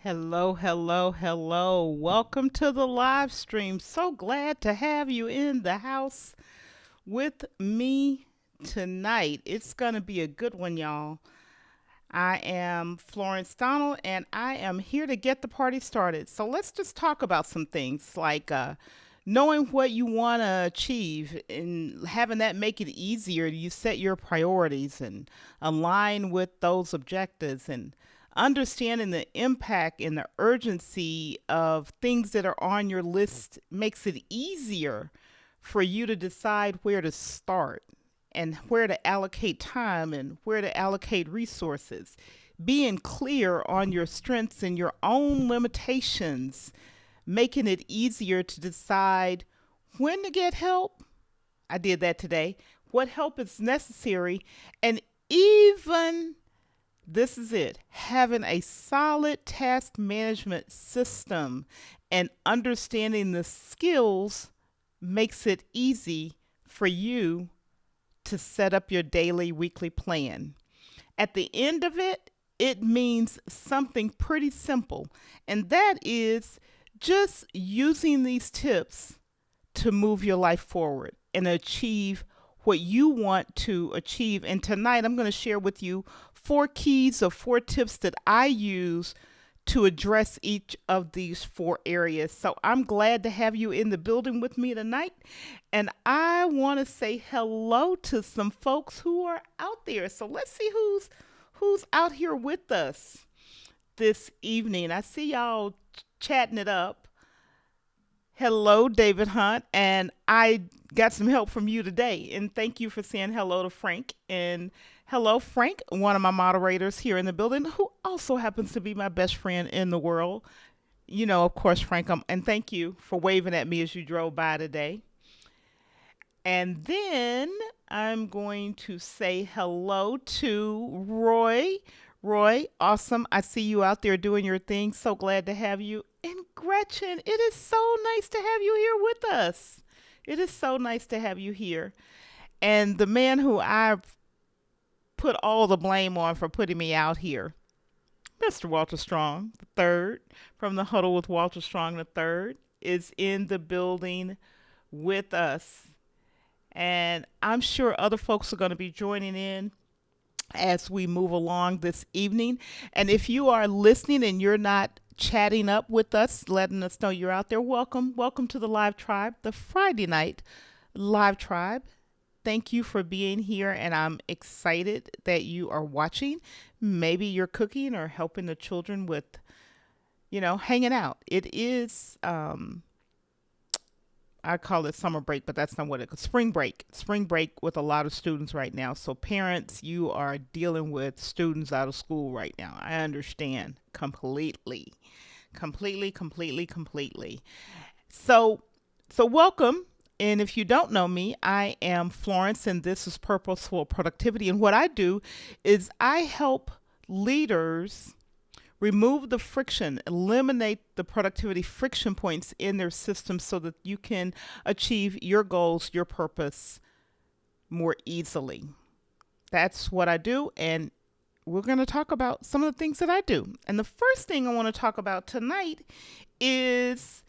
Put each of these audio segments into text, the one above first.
Hello, hello, hello. Welcome to the live stream. So glad to have you in the house with me tonight. It's going to be a good one, y'all. I am Florence Donald and I am here to get the party started. So let's just talk about some things like knowing what you want to achieve and having that make it easier. You set your priorities and align with those objectives and understanding the impact and the urgency of things that are on your list makes it easier for you to decide where to start and where to allocate time and where to allocate resources. Being clear on your strengths and your own limitations, making it easier to decide when to get help. I did that today. What help is necessary, and even this is it, having a solid task management system and understanding the skills makes it easy for you to set up your daily, weekly plan. At the end of it, it means something pretty simple, and that is just using these tips to move your life forward and achieve what you want to achieve. And tonight, I'm going to share with you 4 keys or 4 tips that I use to address each of these 4 areas. So I'm glad to have you in the building with me tonight. And I want to say hello to some folks who are out there. So let's see who's out here with us this evening. I see y'all chatting it up. Hello, David Hunt, and I got some help from you today. And thank you for saying hello to Frank. And hello, Frank, one of my moderators here in the building, who also happens to be my best friend in the world. Of course, Frank, and thank you for waving at me as you drove by today. And then I'm going to say hello to Roy. Roy, awesome. I see you out there doing your thing. So glad to have you. And Gretchen, it is so nice to have you here with us. It is so nice to have you here. And the man who I put all the blame on for putting me out here, Mr. Walter Strong the third, from the Huddle with Walter Strong the third, is in the building with us. And I'm sure other folks are going to be joining in as we move along this evening. And if you are listening and you're not chatting up with us, letting us know you're out there, welcome. Welcome to the Live Tribe, the Friday night Live Tribe. Thank you for being here, and I'm excited that you are watching. Maybe you're cooking or helping the children with, hanging out. It is, I call it summer break, but that's not what it is. Spring break. Spring break with a lot of students right now. So parents, you are dealing with students out of school right now. I understand completely. Completely, completely, completely. So welcome. And if you don't know me, I am Florence, and this is Purposeful Productivity. And what I do is I help leaders remove the friction, eliminate the productivity friction points in their system so that you can achieve your goals, your purpose more easily. That's what I do, and we're going to talk about some of the things that I do. And the first thing I want to talk about tonight is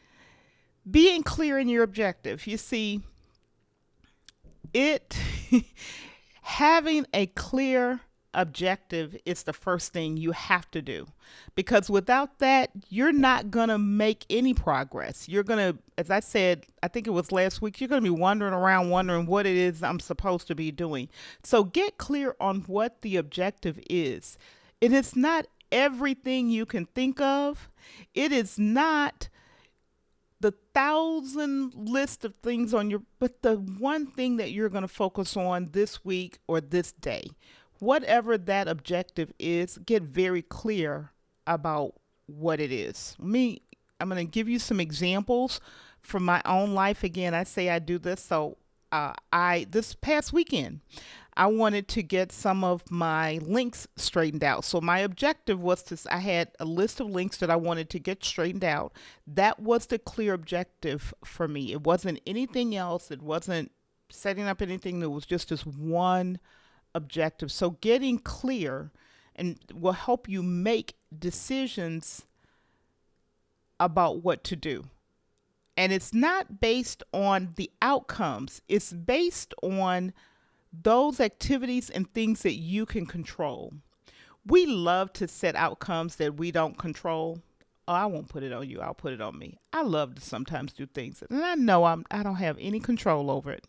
being clear in your objective. You see, it having a clear objective is the first thing you have to do, because without that, you're not going to make any progress. You're going to, as I said, I think it was last week, you're going to be wandering around wondering what it is I'm supposed to be doing. So get clear on what the objective is. It is not everything you can think of. It is not the 1,000 list of things on but the one thing that you're going to focus on this week or this day. Whatever that objective is, get very clear about what it is. I'm going to give you some examples from my own life. Again, I say I do this. So this past weekend, I wanted to get some of my links straightened out. So my objective was I had a list of links that I wanted to get straightened out. That was the clear objective for me. It wasn't anything else. It wasn't setting up anything. It was just this one objective. So getting clear and will help you make decisions about what to do. And it's not based on the outcomes. It's based on those activities and things that you can control. We love to set outcomes that we don't control. Oh, I won't put it on you. I'll put it on me. I love to sometimes do things, and I know I don't have any control over it,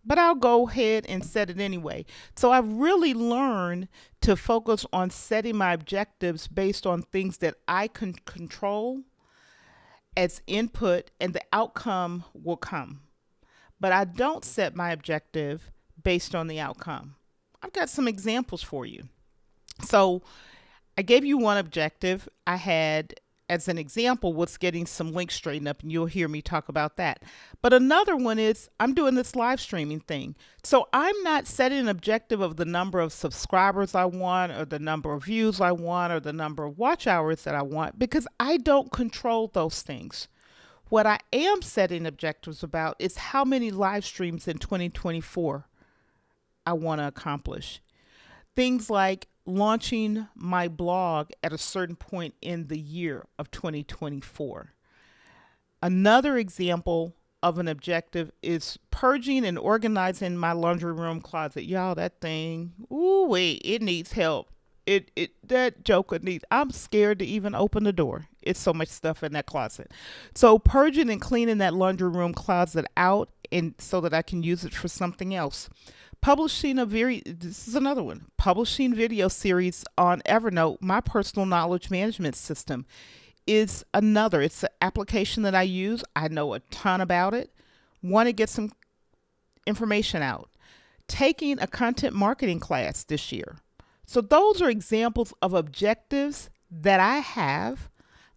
but I'll go ahead and set it anyway. So I've really learned to focus on setting my objectives based on things that I can control as input, and the outcome will come. But I don't set my objective based on the outcome. I've got some examples for you. So I gave you one objective. I had, as an example, was getting some links straightened up, and you'll hear me talk about that. But another one is I'm doing this live streaming thing. So I'm not setting an objective of the number of subscribers I want, or the number of views I want, or the number of watch hours that I want, because I don't control those things. What I am setting objectives about is how many live streams in 2024 I want to accomplish. Things like launching my blog at a certain point in the year of 2024. Another example of an objective is purging and organizing my laundry room closet. Y'all, that thing, ooh wait, it needs help. That joker needs, I'm scared to even open the door. It's so much stuff in that closet. So purging and cleaning that laundry room closet out, and so that I can use it for something else. This is another one, publishing video series on Evernote, my personal knowledge management system, is another. It's an application that I use. I know a ton about it. Want to get some information out. Taking a content marketing class this year. So those are examples of objectives that I have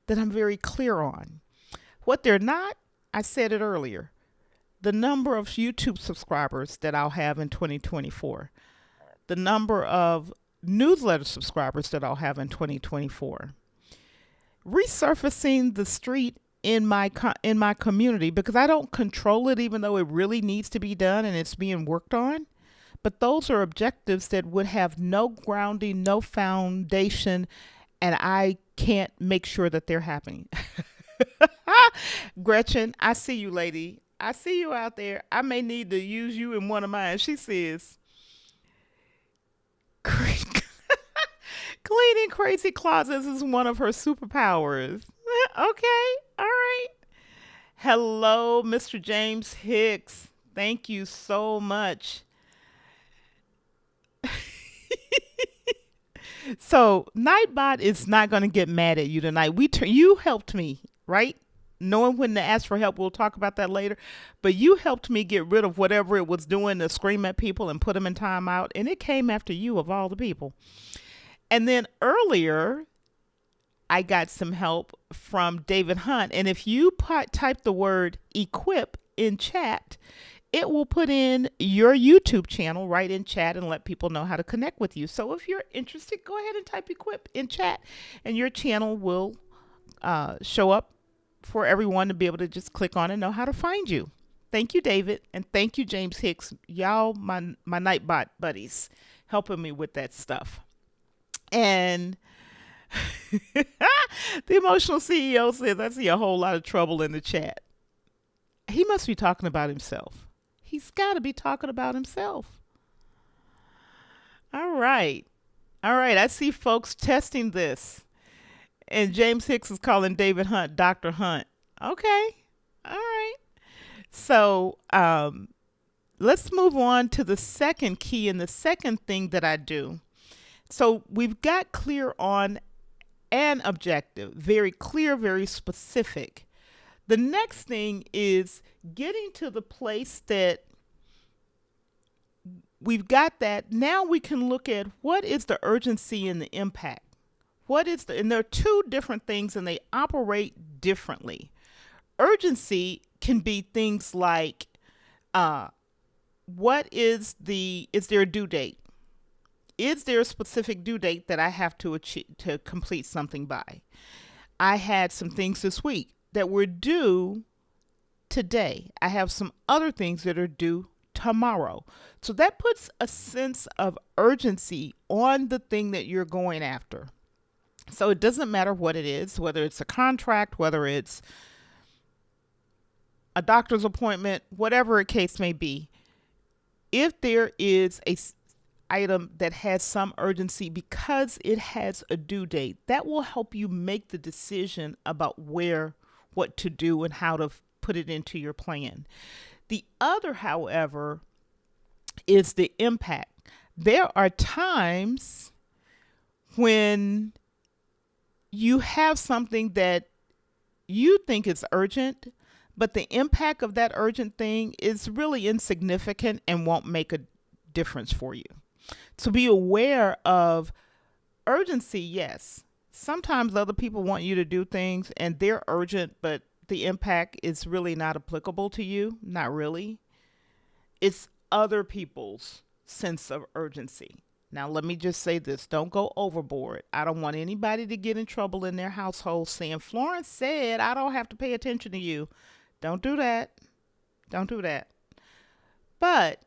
that I'm very clear on. What they're not, I said it earlier, the number of YouTube subscribers that I'll have in 2024, the number of newsletter subscribers that I'll have in 2024, resurfacing the street in my community, because I don't control it, even though it really needs to be done and it's being worked on. But those are objectives that would have no grounding, no foundation, and I can't make sure that they're happening. Gretchen, I see you, lady. I see you out there. I may need to use you in one of mine. She says, cleaning crazy closets is one of her superpowers. Okay, all right. Hello, Mr. James Hicks. Thank you so much. So Nightbot is not going to get mad at you tonight. You helped me, right? Knowing when to ask for help. We'll talk about that later. But you helped me get rid of whatever it was doing to scream at people and put them in timeout. And it came after you, of all the people. And then earlier, I got some help from David Hunt. And if you type the word equip in chat, it will put in your YouTube channel right in chat and let people know how to connect with you. So if you're interested, go ahead and type equip in chat, and your channel will show up for everyone to be able to just click on and know how to find you. Thank you, David. And thank you, James Hicks. Y'all, my Nightbot buddies, helping me with that stuff. And the emotional CEO says, I see a whole lot of trouble in the chat. He must be talking about himself. He's got to be talking about himself. All right. All right. I see folks testing this. And James Hicks is calling David Hunt Dr. Hunt. Okay. All right. So let's move on to the second key and the second thing that I do. So we've got clear on an objective, very clear, very specific. The next thing is getting to the place that we've got that. Now we can look at what is the urgency and the impact. And there are two different things, and they operate differently. Urgency can be things like, is there a due date? Is there a specific due date that I have to achieve to complete something by? I had some things this week that were due today. I have some other things that are due tomorrow. So that puts a sense of urgency on the thing that you're going after. So it doesn't matter what it is, whether it's a contract, whether it's a doctor's appointment, whatever a case may be. If there is a item that has some urgency because it has a due date, that will help you make the decision about what to do and how to put it into your plan. The other, however, is the impact. There are times when you have something that you think is urgent, but the impact of that urgent thing is really insignificant and won't make a difference for you. To be aware of urgency, yes. Sometimes other people want you to do things and they're urgent, but the impact is really not applicable to you. Not really. It's other people's sense of urgency. Now, let me just say this. Don't go overboard. I don't want anybody to get in trouble in their household saying, Florence said I don't have to pay attention to you. Don't do that. Don't do that. But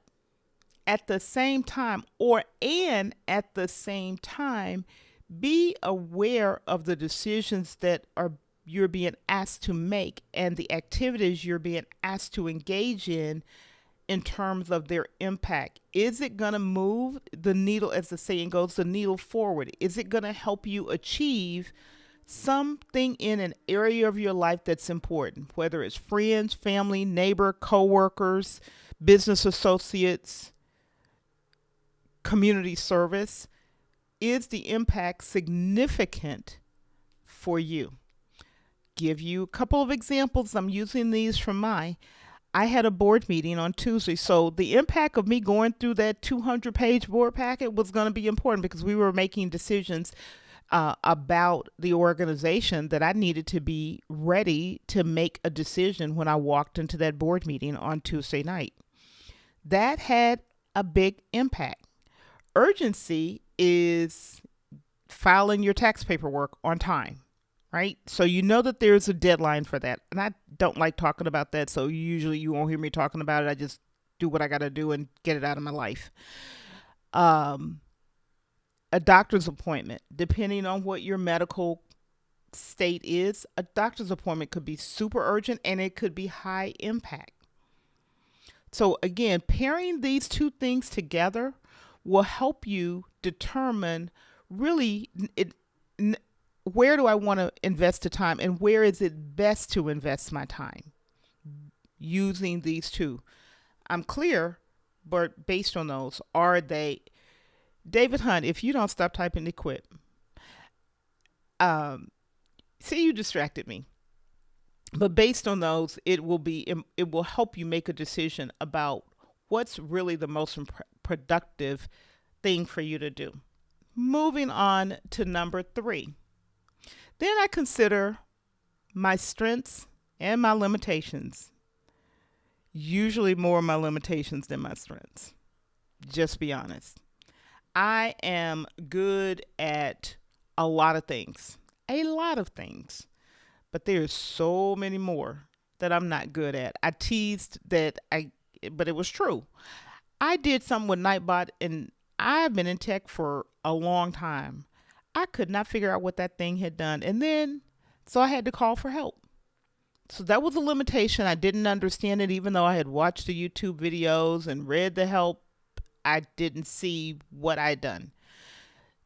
at the same time, be aware of the decisions that you're being asked to make and the activities you're being asked to engage in terms of their impact. Is it going to move the needle, as the saying goes, the needle forward? Is it going to help you achieve something in an area of your life that's important, whether it's friends, family, neighbor, coworkers, business associates, community service? Is the impact significant for you? Give you a couple of examples. I'm using these from I had a board meeting on Tuesday. So the impact of me going through that 200-page board packet was going to be important because we were making decisions about the organization that I needed to be ready to make a decision when I walked into that board meeting on Tuesday night. That had a big impact. Urgency is filing your tax paperwork on time, right? So you know that there's a deadline for that. And I don't like talking about that. So usually you won't hear me talking about it. I just do what I got to do and get it out of my life. A doctor's appointment, depending on what your medical state is, a doctor's appointment could be super urgent and it could be high impact. So again, pairing these two things together will help you determine really where do I want to invest the time and where is it best to invest my time using these two. I'm clear, but based on those, are they... David Hunt, if you don't stop typing to quit. See, you distracted me. But based on those, it will help you make a decision about what's really the most productive thing for you to do. Moving on to number 3. Then I consider my strengths and my limitations. Usually more of my limitations than my strengths. Just be honest. I am good at a lot of things. But there's so many more that I'm not good at. I teased that but it was true. I did something with Nightbot and I've been in tech for a long time. I could not figure out what that thing had done. And then, so I had to call for help. So that was a limitation. I didn't understand it, even though I had watched the YouTube videos and read the help. I didn't see what I'd done.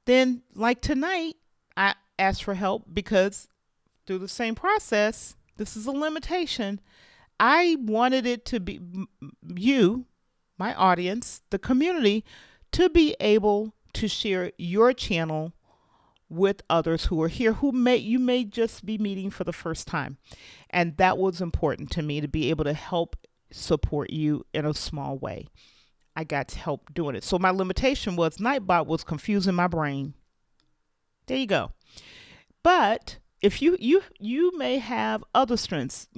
Then, like tonight, I asked for help because through the same process, this is a limitation. I wanted it to be you, my audience, the community, to be able to share your channel with others who are here you may just be meeting for the first time. And that was important to me, to be able to help support you in a small way. I got help doing it. So my limitation was Nightbot was confusing my brain. There you go. But if you may have other strengths,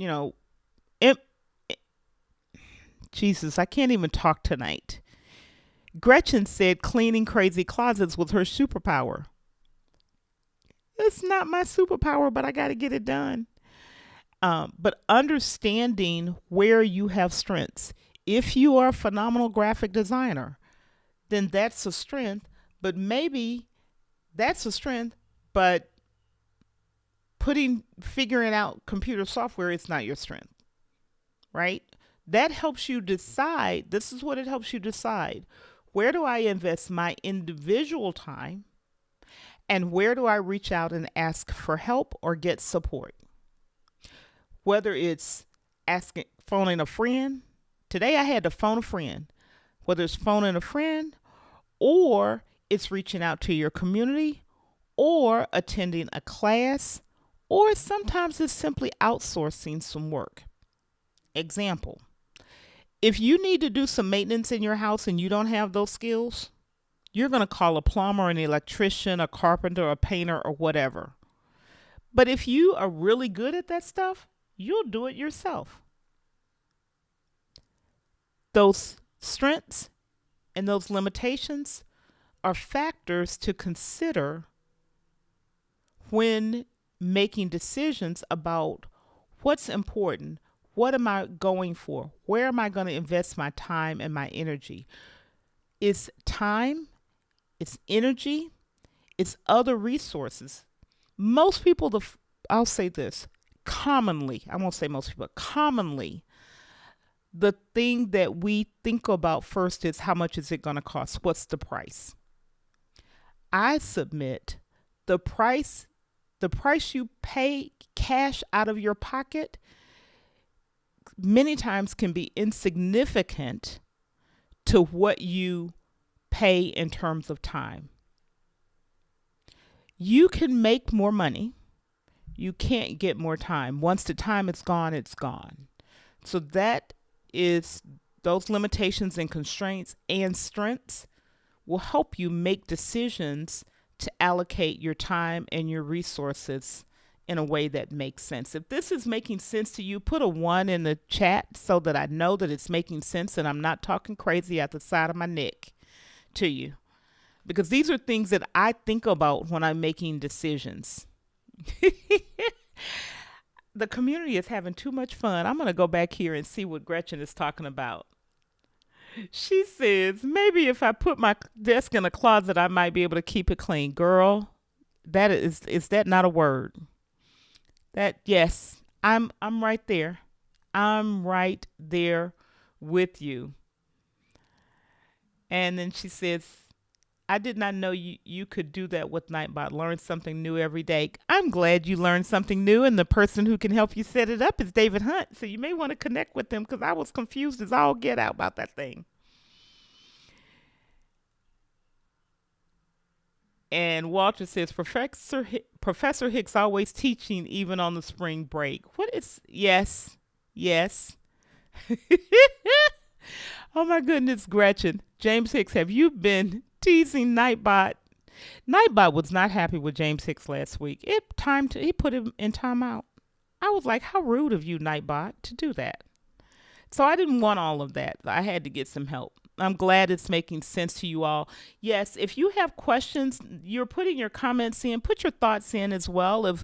Jesus, I can't even talk tonight. Gretchen said cleaning crazy closets was her superpower. It's not my superpower, but I got to get it done. But understanding where you have strengths. If you are a phenomenal graphic designer, then that's a strength. But maybe that's a strength, but figuring out computer software is not your strength, right? That helps you decide. This is what it helps you decide. Where do I invest my individual time, and where do I reach out and ask for help or get support? Whether it's phoning a friend. Today I had to phone a friend. Whether it's phoning a friend, or it's reaching out to your community, or attending a class, or sometimes it's simply outsourcing some work. Example, if you need to do some maintenance in your house and you don't have those skills, you're going to call a plumber, an electrician, a carpenter, a painter, or whatever. But if you are really good at that stuff, you'll do it yourself. Those strengths and those limitations are factors to consider when making decisions about what's important, what am I going for, where am I going to invest my time and my energy. It's time, it's energy, it's other resources. Most people, I'll say this, commonly, I won't say most people, commonly, the thing that we think about first is how much is it going to cost? What's the price? I submit the price you pay cash out of your pocket many times can be insignificant to what you pay in terms of time. You can make more money. You can't get more time. Once the time is gone, it's gone. So that is those limitations and constraints and strengths will help you make decisions to allocate your time and your resources in a way that makes sense. If this is making sense to you, put a 1 in the chat so that I know that it's making sense and I'm not talking crazy at the side of my neck to you. Because these are things that I think about when I'm making decisions. The community is having too much fun. I'm going to go back here and see what Gretchen is talking about. She says, maybe if I put my desk in a closet, I might be able to keep it clean. Girl, that is that not a word? That, yes, I'm right there. I'm right there with you. And then she says, I did not know you could do that with Nightbot. Learn something new every day. I'm glad you learned something new, and the person who can help you set it up is David Hunt. So you may want to connect with them because I was confused as all get out about that thing. And Walter says, Professor Hicks always teaching even on the spring break. What is, yes. Oh my goodness, Gretchen. James Hicks, have you been teasing Nightbot? Nightbot was not happy with James Hicks last week. He put him in timeout. I was like, how rude of you, Nightbot, to do that. So I didn't want all of that. I had to get some help. I'm glad it's making sense to you all. Yes, if you have questions, you're putting your comments in, put your thoughts in as well. If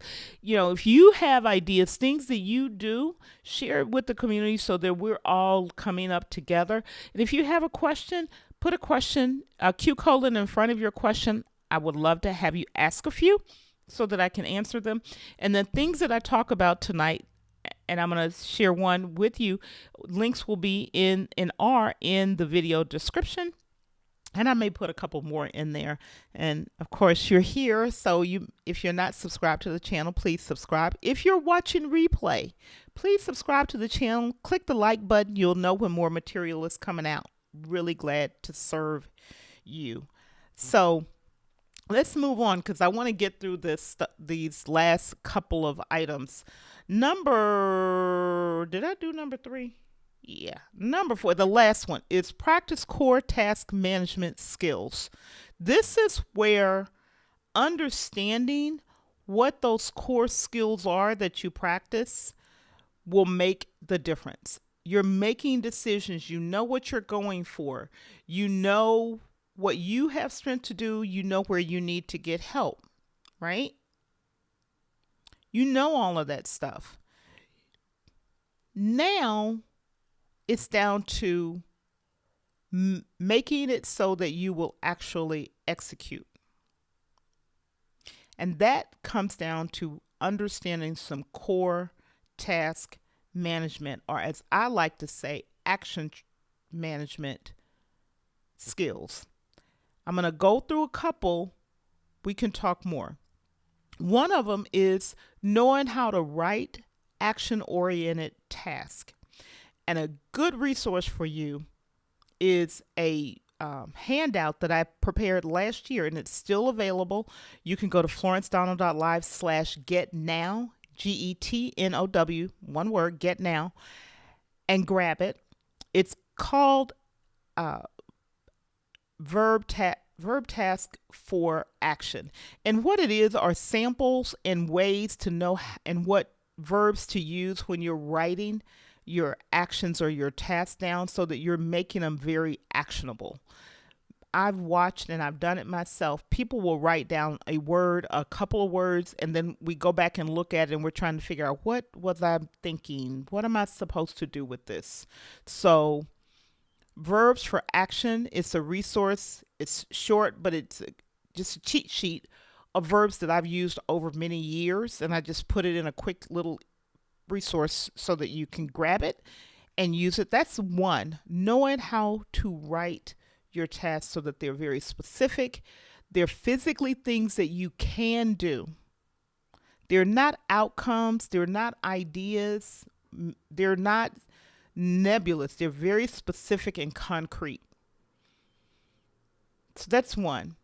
you have ideas, things that you do, share it with the community so that we're all coming up together. And if you have a question, put a question, a Q colon in front of your question. I would love to have you ask a few so that I can answer them. And the things that I talk about tonight, and I'm going to share one with you. Links will be in the video description. And I may put a couple more in there. And of course, you're here. So if you're not subscribed to the channel, please subscribe. If you're watching replay, please subscribe to the channel. Click the like button. You'll know when more material is coming out. Really glad to serve you. So let's move on because I want to get through these last couple of items. Did I do number 3? Yeah. Number 4, the last one, is practice core task management skills. This is where understanding what those core skills are that you practice will make the difference. You're making decisions. You know what you're going for. You know what you have strength to do. You know where you need to get help, right? You know all of that stuff. Now it's down to making it so that you will actually execute. And that comes down to understanding some core task management, or as I like to say, management skills. I'm going to go through a couple. We can talk more. One of them is knowing how to write action oriented tasks. And a good resource for you is a handout that I prepared last year, and it's still available. You can go to florencedonald.live/getnow, GETNOW, one word, get now, and grab it. It's called uh, verb task for action. And what it is are samples and ways to know and what verbs to use when you're writing your actions or your tasks down so that you're making them very actionable. I've watched and I've done it myself. People will write down a word, a couple of words, and then we go back and look at it and we're trying to figure out what was I thinking? What am I supposed to do with this? So Verbs for Action, it's a resource. It's short, but it's just a cheat sheet of verbs that I've used over many years, and I just put it in a quick little resource so that you can grab it and use it. That's one, knowing how to write your tasks so that they're very specific. They're physically things that you can do. They're not outcomes, they're not ideas, they're not nebulous. They're very specific and concrete. So that's one.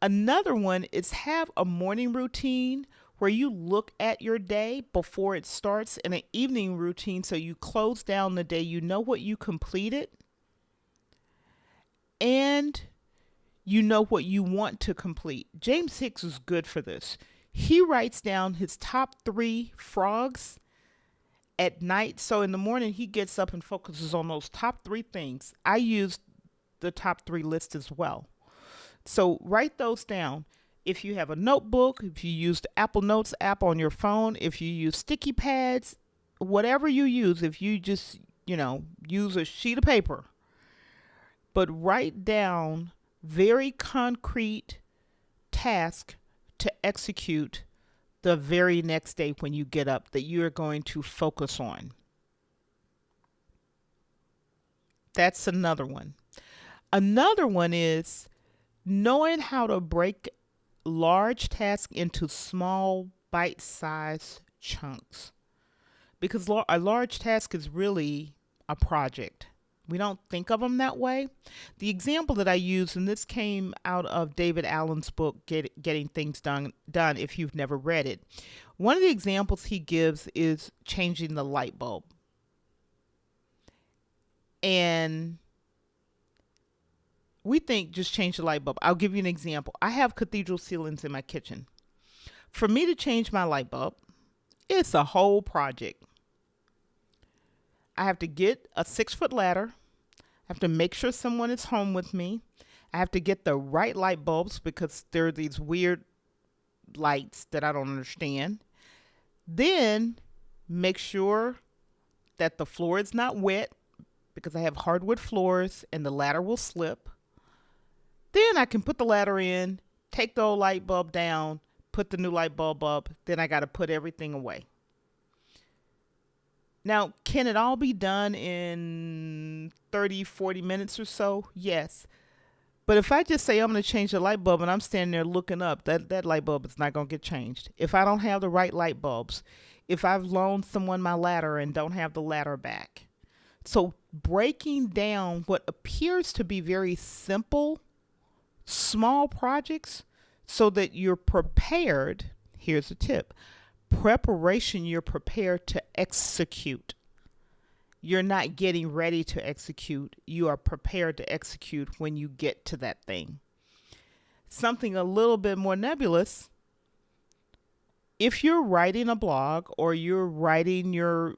Another one is have a morning routine where you look at your day before it starts, and an evening routine so you close down the day, you know what you completed, and you know what you want to complete. James Hicks is good for this. He writes down his top 3 frogs at night. So in the morning, he gets up and focuses on those top 3 things. I use the top 3 list as well. So write those down. If you have a notebook, if you use the Apple Notes app on your phone, if you use sticky pads, whatever you use, if you just, use a sheet of paper, but write down very concrete task to execute the very next day when you get up that you're going to focus on. That's another one. Another one is knowing how to break large tasks into small bite-sized chunks. Because a large task is really a project. We don't think of them that way. The example that I use, and this came out of David Allen's book, Getting Things Done, if you've never read it. One of the examples he gives is changing the light bulb. And we think just change the light bulb. I'll give you an example. I have cathedral ceilings in my kitchen. For me to change my light bulb, it's a whole project. I have to get a 6-foot ladder. I have to make sure someone is home with me. I have to get the right light bulbs because there are these weird lights that I don't understand. Then make sure that the floor is not wet because I have hardwood floors and the ladder will slip. Then I can put the ladder in, take the old light bulb down, put the new light bulb up. Then I got to put everything away. Now, can it all be done in 30, 40 minutes or so? Yes. But if I just say I'm going to change the light bulb and I'm standing there looking up, that light bulb is not going to get changed. If I don't have the right light bulbs, if I've loaned someone my ladder and don't have the ladder back. So breaking down what appears to be very simple, small projects so that you're prepared. Here's a tip. Preparation, you're prepared to execute. You're not getting ready to execute. You are prepared to execute when you get to that thing. Something a little bit more nebulous. If you're writing a blog or you're writing your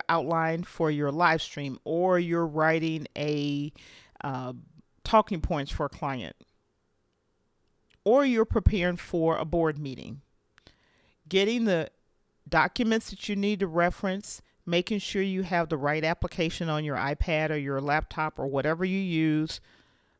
outline for your live stream or you're writing a talking points for a client or you're preparing for a board meeting, getting the documents that you need to reference, making sure you have the right application on your iPad or your laptop or whatever you use,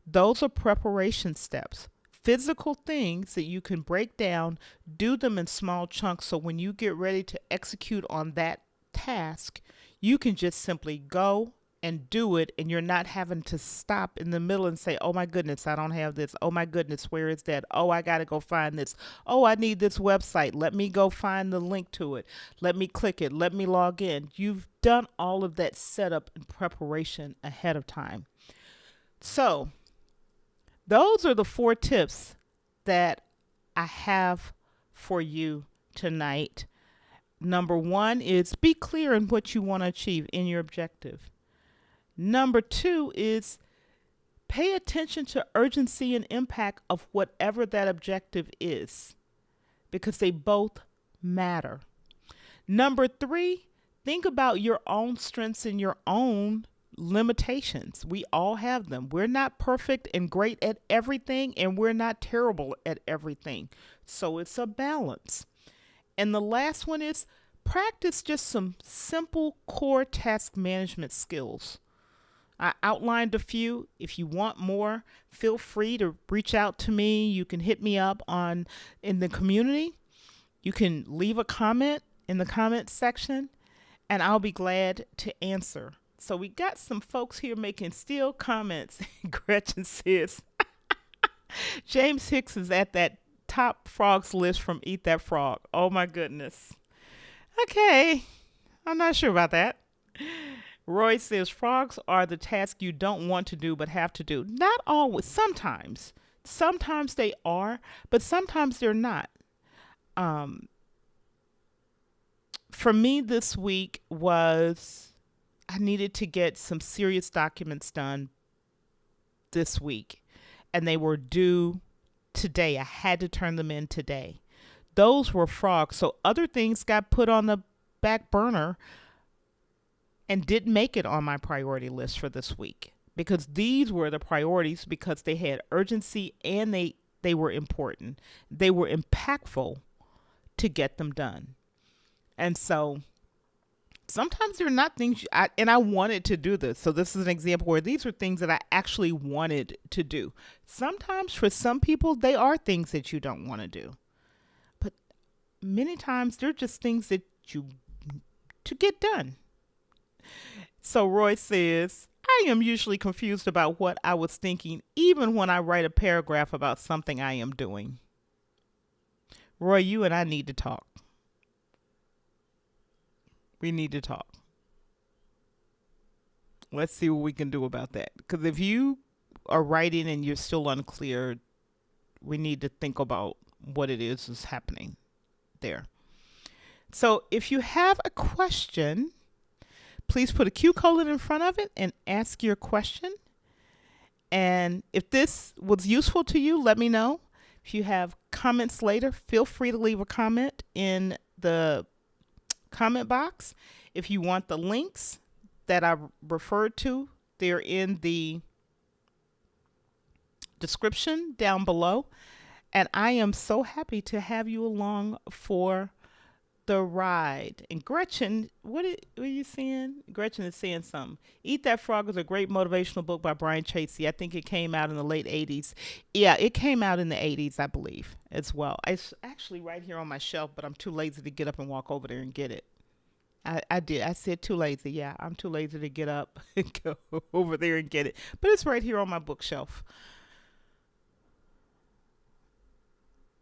those are preparation steps. physical things that you can break down, do them in small chunks. So when you get ready to execute on that task, you can just simply go and do it, and you're not having to stop in the middle and say, oh my goodness, I don't have this. Oh my goodness, where is that? Oh, I got to go find this. Oh, I need this website. Let me go find the link to it. Let me click it. Let me log in. You've done all of that setup and preparation ahead of time. So those are the 4 tips that I have for you tonight. Number 1 is be clear in what you want to achieve in your objective. Number 2 is pay attention to urgency and impact of whatever that objective is, because they both matter. Number 3, think about your own strengths and your own limitations. We all have them. We're not perfect and great at everything, and we're not terrible at everything. So it's a balance. And the last one is practice just some simple core task management skills. I outlined a few. If you want more, feel free to reach out to me. You can hit me up in the community. You can leave a comment in the comment section, and I'll be glad to answer. So we got some folks here making still comments. Gretchen says, James Hicks is at that top frogs list from Eat That Frog. Oh my goodness. Okay, I'm not sure about that. Roy says frogs are the task you don't want to do but have to do. Not always. Sometimes. Sometimes they are, but sometimes they're not. For me this week was I needed to get some serious documents done this week, and they were due today. I had to turn them in today. Those were frogs. So other things got put on the back burner and didn't make it on my priority list for this week, because these were the priorities because they had urgency and they were important. They were impactful to get them done. And so sometimes they're not things, and I wanted to do this. So this is an example where these are things that I actually wanted to do. Sometimes for some people, they are things that you don't want to do. But many times they're just things that you to get done. So Roy says, I am usually confused about what I was thinking, even when I write a paragraph about something I am doing. Roy, you and I need to talk. We need to talk. Let's see what we can do about that. Because if you are writing and you're still unclear, we need to think about what it is happening there. So if you have a question, please put a Q colon in front of it and ask your question. And if this was useful to you, let me know. If you have comments later, feel free to leave a comment in the comment box. If you want the links that I referred to, they're in the description down below. And I am so happy to have you along for the ride. And Gretchen, what are you saying? Gretchen is saying something. Eat That Frog is a great motivational book by Brian Tracy. I think it came out in the late 80s. Yeah, it came out in the 80s, I believe, as well. It's actually right here on my shelf, but I'm too lazy to get up and walk over there and get it. I did. I said too lazy. Yeah, I'm too lazy to get up and go over there and get it. But it's right here on my bookshelf.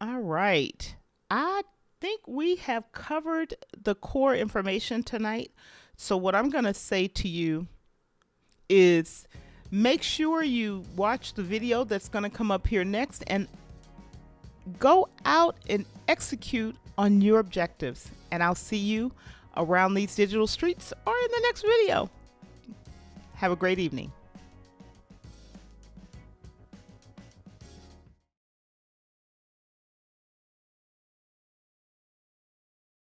All right. I think we have covered the core information tonight. So what I'm going to say to you is make sure you watch the video that's going to come up here next and go out and execute on your objectives. And I'll see you around these digital streets or in the next video. Have a great evening.